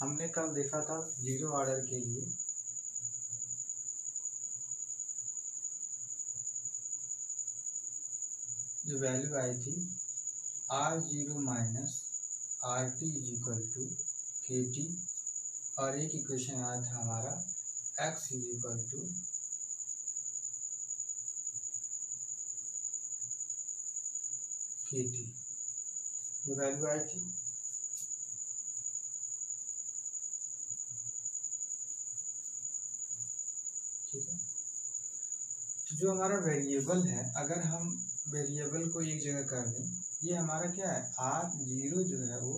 हमने कल देखा था जीरो ऑर्डर के लिए जो वैल्यू आई थी R0 minus RT is equal to KT, और एक इक्वेशन आया था हमारा X is equal to KT, ये वैल्यू आई थी। ठीक है, तो जो हमारा वेरिएबल है, अगर हम वेरिएबल को एक जगह कर दें, ये हमारा क्या है R0 जो है वो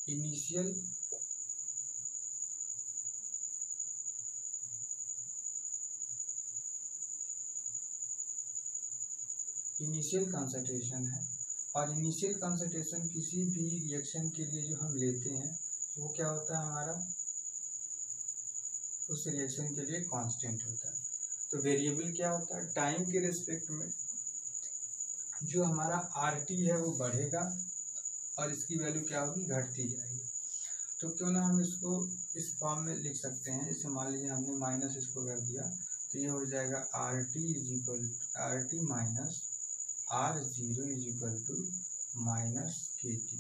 इनिशियल कंसंट्रेशन है, और इनिशियल कंसंट्रेशन किसी भी रिएक्शन के लिए जो हम लेते हैं वो क्या होता है हमारा, उस रिएक्शन के लिए कांस्टेंट होता है। तो वेरिएबल क्या होता है, टाइम के रिस्पेक्ट में जो हमारा RT है वो बढ़ेगा और इसकी वैल्यू क्या होगी, घटती जाएगी। तो क्यों ना हम इसको इस फॉर्म में लिख सकते हैं। जैसे मान लीजिए हमने माइनस इसको कर दिया, तो ये हो जाएगा RT minus R0 is equal to minus KT।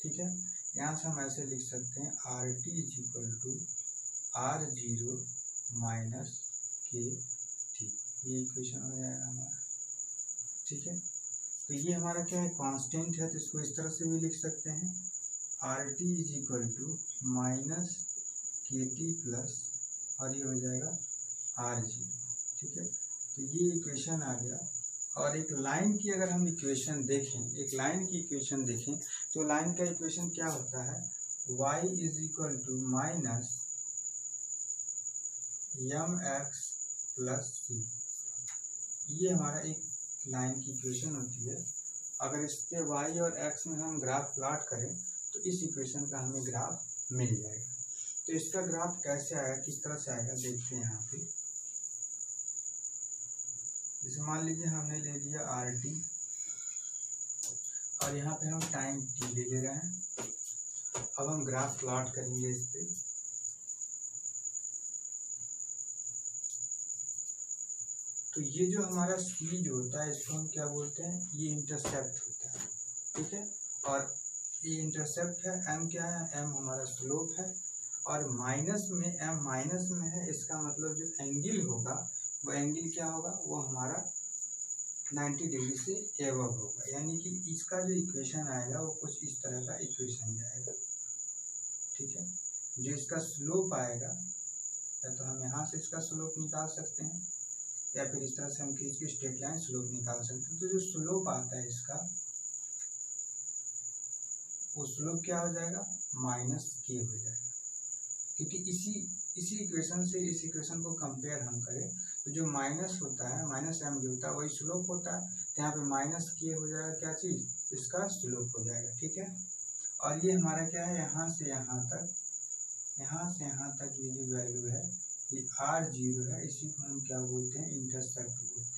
ठीक है, यहाँ से हम ऐसे लिख सकते हैं RT is equal to R0 minus KT, ये इक्वेशन हो जाएगा हमारा। ठीक है, तो ये हमारा क्या है, कांस्टेंट है, तो इसको इस तरह से भी लिख सकते हैं RT is equal to minus KT plus, और ये हो जाएगा R0। ठीक है, तो ये इक्वेशन आ गया। और एक लाइन की अगर हम इक्वेशन देखें, एक लाइन की इक्वेशन देखें, तो लाइन का इक्वेशन क्या होता है, y is equal to minus mx plus c, ये हमारा एक लाइन की इक्वेशन होती है। अगर इसके y और x में हम ग्राफ प्लॉट करें तो इस इक्वेशन का हमें ग्राफ मिल जाएगा। तो इसका ग्राफ कैसे आएगा, किस तरह से आएगा, देखते हैं यहाँ पे। जैसे मान लीजिए हमने ले लिया RT और यहाँ पे हम टाइम t ले रहे हैं। अब हम ग्राफ प्लॉट करेंगे इस पे। तो ये जो हमारा c जो होता है इसको हम क्या बोलते हैं, ये इंटरसेप्ट होता है। ठीक है, और ये इंटरसेप्ट है, m क्या है, m हमारा स्लोप है, और माइनस में m माइनस में है, इसका मतलब जो एंगल होगा वो एंगल क्या होगा, वो हमारा 90 डिग्री से एबव होगा। यानी कि इसका जो इक्वेशन आएगा वो कुछ इस तरह का इक्वेशन जाएगा। ठीक है, जो इसका स्लोप आएगा, या तो हम यहाँ से इसका स्लोप निकाल सकते हैं, या फिर इस तरह से हम खींच के स्ट्रेट लाइन स्लोप निकाल सकते हैं। तो जो स्लोप आता है इसका, वो स्लोप क्या हो जाएगा, माइनस k हो जाएगा। क्योंकि इसी इक्वेशन से इस इक्वेशन को कंपेयर हम करें तो जो माइनस होता है, माइनस m जो होता है वही स्लोप होता है, तो यहाँ पे माइनस k हो जाएगा, क्या चीज़, इसका स्लोप हो जाएगा। ठीक है, और ये हमारा क्या है, यहाँ से यहाँ तक ये जो वैल्यू है ये R0 है, इसी को हम क्या बोलते हैं, इंटरसेप्ट बोलते हैं।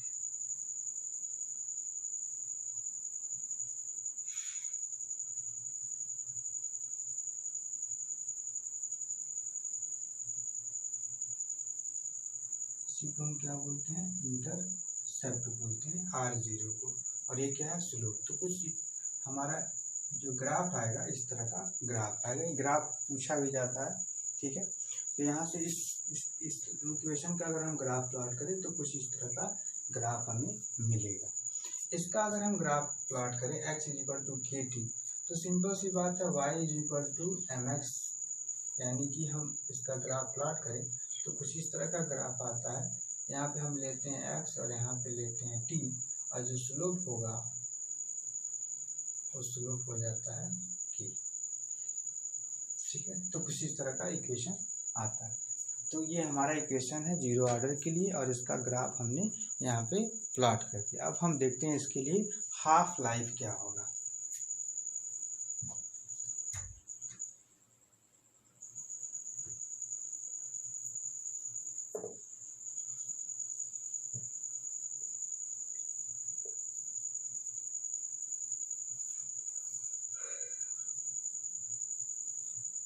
इसी को हम क्या बोलते हैं, इंटरसेप्ट बोलते हैं R0 को, और ये क्या है, स्लोप। तो कुछ हमारा जो ग्राफ आएगा इस तरह का ग्राफ आएगा। ये ग्राफ पूछा भी जाता है। ठीक है, तो यहाँ से इस इक्वेशन का अगर हम ग्राफ प्लॉट करें तो कुछ इस तरह का ग्राफ हमें मिलेगा। इसका अगर हम ग्राफ प्लॉट करें x is equal to KT, तो सिंपल सी बात है y is equal to mx, यानी कि हम इसका ग्राफ प्लॉट करें तो कुछ इस तरह का ग्राफ आता है। यहाँ पे हम लेते हैं x और यहाँ पे लेते हैं t, और जो स्लोप होगा वो स्लोप हो जाता है k। ठीक है, तो कुछ इस तरह का इक्वेशन आता है। तो ये हमारा इक्वेशन है जीरो ऑर्डर के लिए, और इसका ग्राफ हमने यहाँ पे प्लॉट कर दिया। अब हम देखते हैं इसके लिए हाफ लाइफ क्या होगा।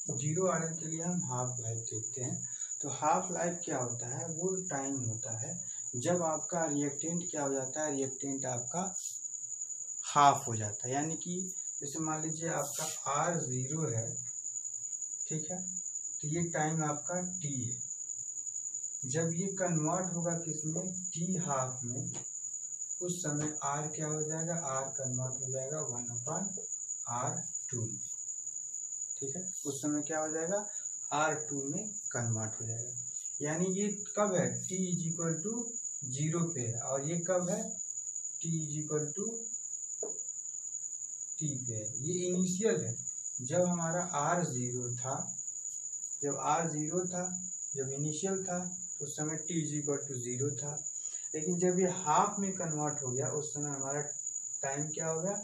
जीरो ऑर्डर के लिए हम हाफ लाइफ देखते हैं। तो हाफ लाइफ क्या होता है, वो टाइम होता है जब आपका रिएक्टेंट क्या हो जाता है, रिएक्टेंट आपका हाफ हो जाता है। यानी कि जैसे मान लीजिए आपका R0 है, ठीक है, तो ये टाइम आपका T है। जब ये कन्वर्ट होगा किसमें, T हाफ में, उस समय R क्या हो जाएगा, R कन्वर्ट हो जाएगा 1/R2। ठीक है, उस समय क्या हो जाएगा, R2 में कन्वर्ट हो जाएगा। यानी ये कब है, T = 0 पे है, और ये कब है, T = T पे है। ये इनिशियल है, जब हमारा R0 था, जब R0 था, जब इनिशियल था, तो उस समय T = 0 था। लेकिन जब ये हाफ में कन्वर्ट हो गया, उस समय हमारा टाइम क्या हो गया,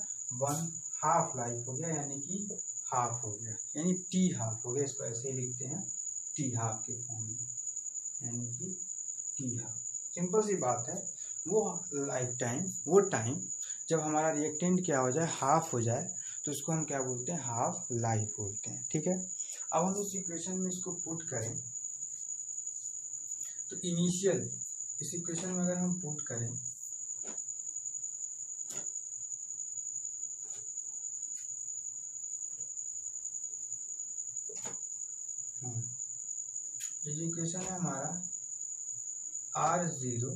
1/2 लाइफ हो गया, यानी कि हाफ हो गया, यानी T हाफ हो गया। इसको ऐसे ही लिखते हैं T हाफ के फॉर्म में, यानी कि T हाफ। सिंपल सी बात है, वो लाइफ टाइम, वो टाइम जब हमारा रिएक्टेंट क्या हो जाए, हाफ हो जाए, तो उसको हम क्या बोलते हैं, हाफ लाइफ बोलते हैं। ठीक है, अब हम इस इक्वेशन में इसको पुट करें तो इनिशियल, इस इक्वेशन में अगर हम पुट करें ये इक्वेशन है हमारा R0,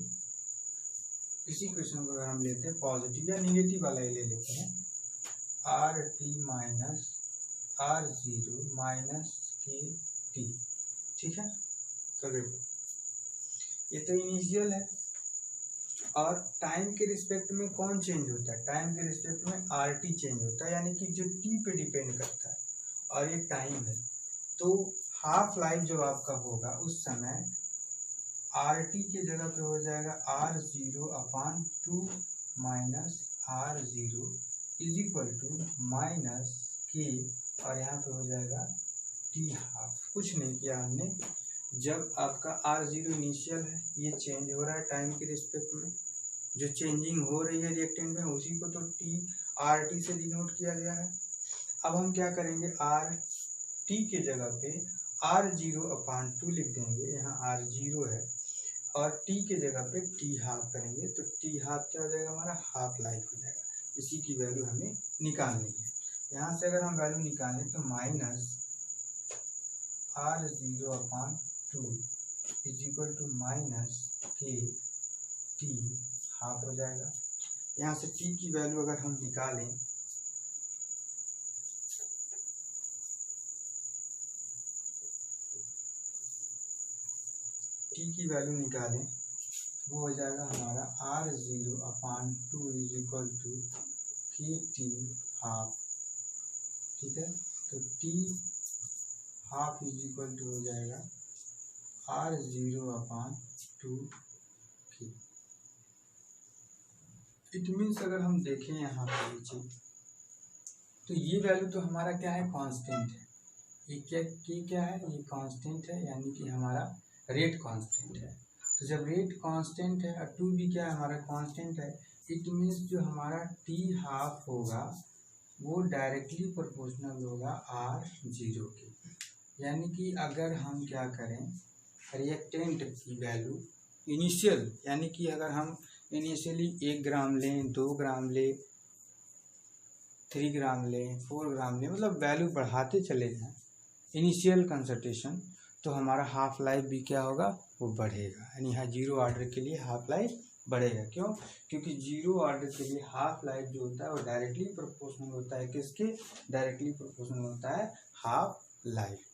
इसी क्वेश्चन को अगर हम लेते हैं पॉजिटिव या निगेटिव वाला ही ले लेते हैं, RT - R0 - KT। ठीक है, तो देखो ये तो इनिशियल है, और टाइम के रिस्पेक्ट में कौन चेंज होता है, टाइम के रिस्पेक्ट में RT चेंज होता है, यानी कि जो T पे डिपेंड करता है, और ये टाइम है। तो हाफ लाइफ जब आपका होगा, उस समय RT के जगह पे हो जाएगा R0/2 - R0 = -K, और यहाँ पे हो जाएगा T हाफ। कुछ नहीं किया हमने, जब आपका R0 इनिशियल है, ये चेंज हो रहा है टाइम के रिस्पेक्ट में, जो चेंजिंग हो रही है रिएक्टेंट में, उसी को तो RT से डिनोट किया गया है। अब हम क्या करेंगे, RT के जगह पे R0/2 लिख देंगे, यहाँ R0 है, और T के जगह पे T हाफ करेंगे, तो T हाफ क्या हो जाएगा, हमारा हाफ लाइफ हो जाएगा। इसी की वैल्यू हमें निकालनी है। यहाँ से अगर हम वैल्यू निकालें तो -R0/2 = -KT हाफ हो जाएगा। यहाँ से T की वैल्यू अगर हम निकालें T की वैल्यू निकालें, वो हो जाएगा हमारा R0/2 = KT हाफ। ठीक है, तो T हाफ = हो जाएगा R0/2 K। इट मीन्स अगर हम देखें यहाँ पे नीचे, तो ये वैल्यू तो हमारा क्या है, कांस्टेंट है। ये क्या है, ये कांस्टेंट है, यानी कि हमारा रेट कांस्टेंट है। तो जब रेट कांस्टेंट है और 2 भी क्या है, हमारा कांस्टेंट है, इट मीन्स जो हमारा T हाफ होगा वो डायरेक्टली प्रोपोर्शनल होगा R0 के। यानी कि अगर हम क्या करें, रिएक्टेंट की वैल्यू इनिशियल, यानी कि अगर हम इनिशियली 1 ग्राम लें, 2 ग्राम लें, 3 ग्राम लें, 4 ग्राम लें, मतलब वैल्यू बढ़ाते चले जाएं इनिशियल कंसंट्रेशन, तो हमारा हाफ लाइफ भी क्या होगा, वो बढ़ेगा। यानी यहाँ जीरो ऑर्डर के लिए हाफ लाइफ बढ़ेगा। क्यों, क्योंकि जीरो ऑर्डर के लिए हाफ लाइफ जो होता है वो डायरेक्टली प्रोपोर्शनल होता है किसके, डायरेक्टली प्रोपोर्शनल होता है हाफ लाइफ के।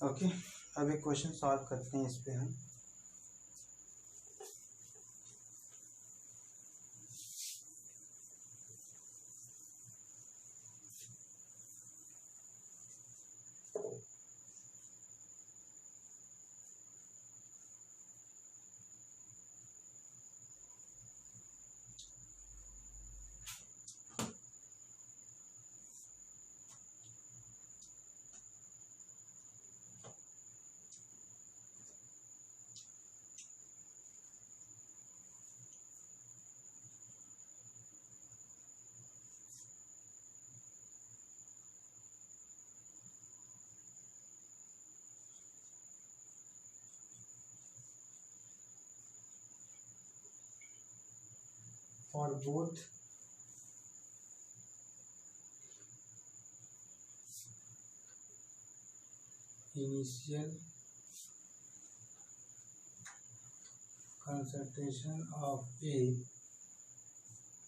ओके, अब एक क्वेश्चन सॉल्व करते हैं इस पे हम। for both initial concentration of A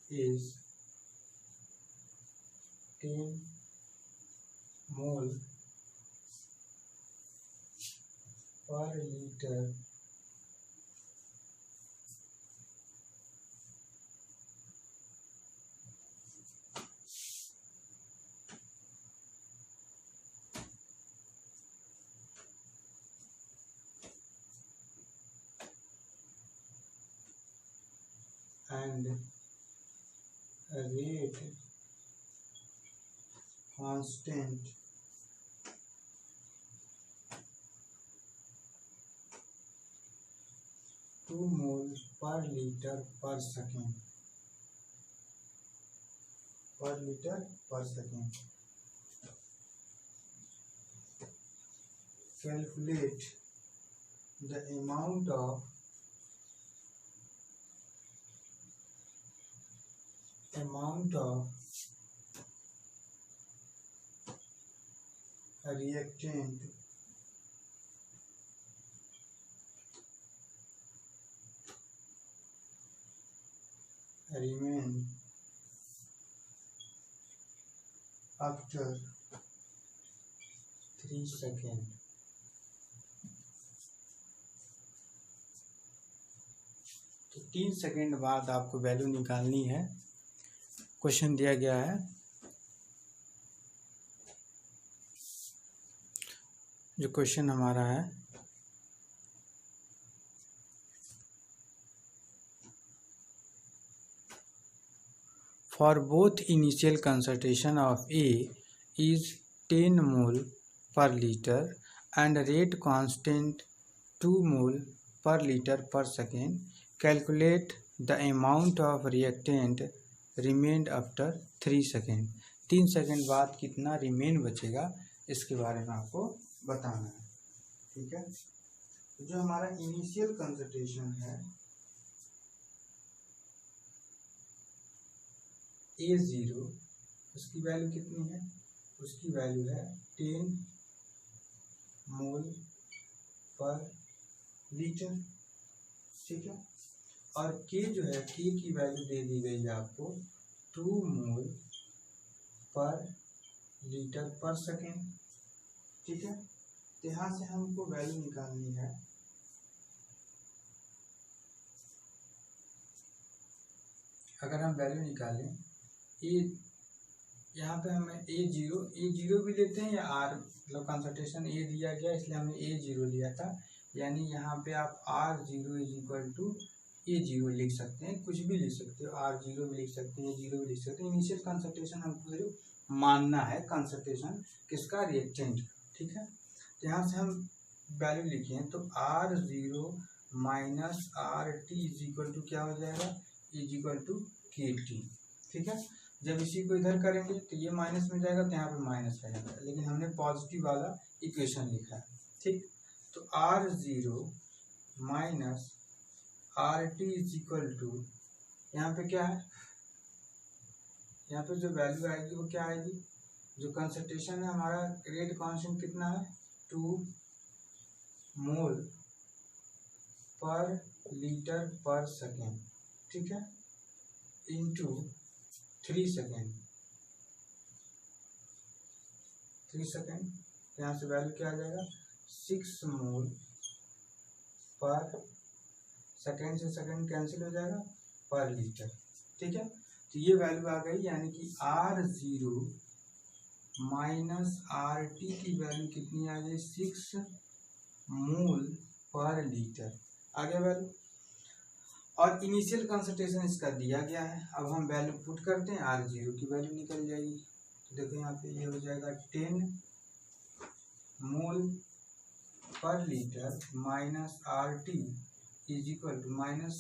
is 10 mole per liter and rate constant two mole per liter per second. Calculate the amount of reactant remain after 3 seconds. तो 3 second बाद आपको वैल्यू निकालनी है। क्वेश्चन दिया गया है, जो क्वेश्चन हमारा है for both initial concentration of A is 10 mole per litre and rate constant 2 mole per litre पर second, calculate the amount of reactant remained after 3 second. 3 second बाद कितना रिमेन बचेगा इसके बारे में आपको बताना है। ठीक है, जो हमारा इनिशियल कंसंट्रेशन है A0, उसकी वैल्यू कितनी है? उसकी वैल्यू है 10 मोल पर लीटर। ठीक है, और K जो है, K की वैल्यू दे दी गई है आपको 2 मोल पर लीटर पर सेकेंड। ठीक है, तो यहाँ से हमको वैल्यू निकालनी है अगर हम वैल्यू निकालें यहाँ पे हमें A0 भी लेते हैं या R, मतलब कंसंट्रेशन A दिया गया इसलिए हमने A0 लिया था, यानी यहाँ पे आप R0 is equal to A0 लिख सकते हैं, कुछ भी लिख सकते हो, R0 भी लिख सकते हैं, A0 भी लिख सकते हैं। इनिशियल कंसंट्रेशन हमको सिर्फ मानना है, कंसंट्रेशन किसका? रिएक्टेंट। ठीक है, तो यहाँ से हम वैल्यू लिखे तो R0 minus RT is equal to क्या हो जाएगा? Is equal to KT। ठीक है, जब इसी को इधर करेंगे तो ये माइनस में जाएगा तो यहाँ पे माइनस रहेगा, लेकिन हमने पॉजिटिव वाला इक्वेशन लिखा है। ठीक, तो R0 minus RT is equal to, यहाँ पे क्या है? यहाँ पे जो वैल्यू आएगी वो क्या आएगी? जो कंसंट्रेशन है हमारा, रेट कांस्टेंट कितना है? 2 मोल पर लीटर पर सेकेंड। ठीक है, इंटू 3 सेकेंड। यहाँ से वैल्यू क्या आ जाएगा? 6 मोल पर सेकेंड, से सेकेंड कैंसिल हो जाएगा, पर लीटर। ठीक है, तो ये वैल्यू आ गई, यानी कि R0 माइनस RT की वैल्यू कितनी आ गई? 6 मोल पर लीटर आ गया वैल्यू। और इनिशियल कंसंट्रेशन इसका दिया गया है, अब हम वैल्यू पुट करते हैं, R0 की वैल्यू निकल जाएगी। तो देखो यहाँ पे ये हो जाएगा 10 mole per litre minus RT is equal to minus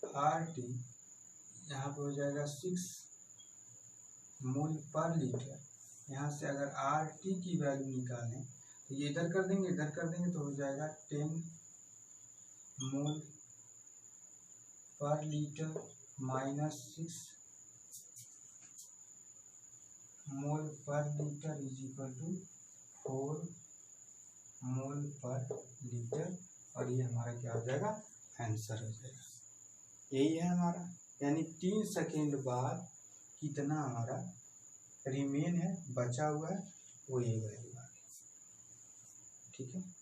RT, यहाँ पे हो जाएगा 6 मोल पर लीटर। यहाँ से अगर RT की वैल्यू निकालें तो ये इधर कर देंगे तो हो जाएगा 10 mole per litre -6 mole per litre is equal to 4 mole per litre, और ये हमारा क्या हो जाएगा, आंसर हो जाएगा। यही है हमारा, यानी 3 सेकेंड बाद कितना हमारा रिमेन है, बचा हुआ है, वो ये वैल्यू आ गया। ठीक है।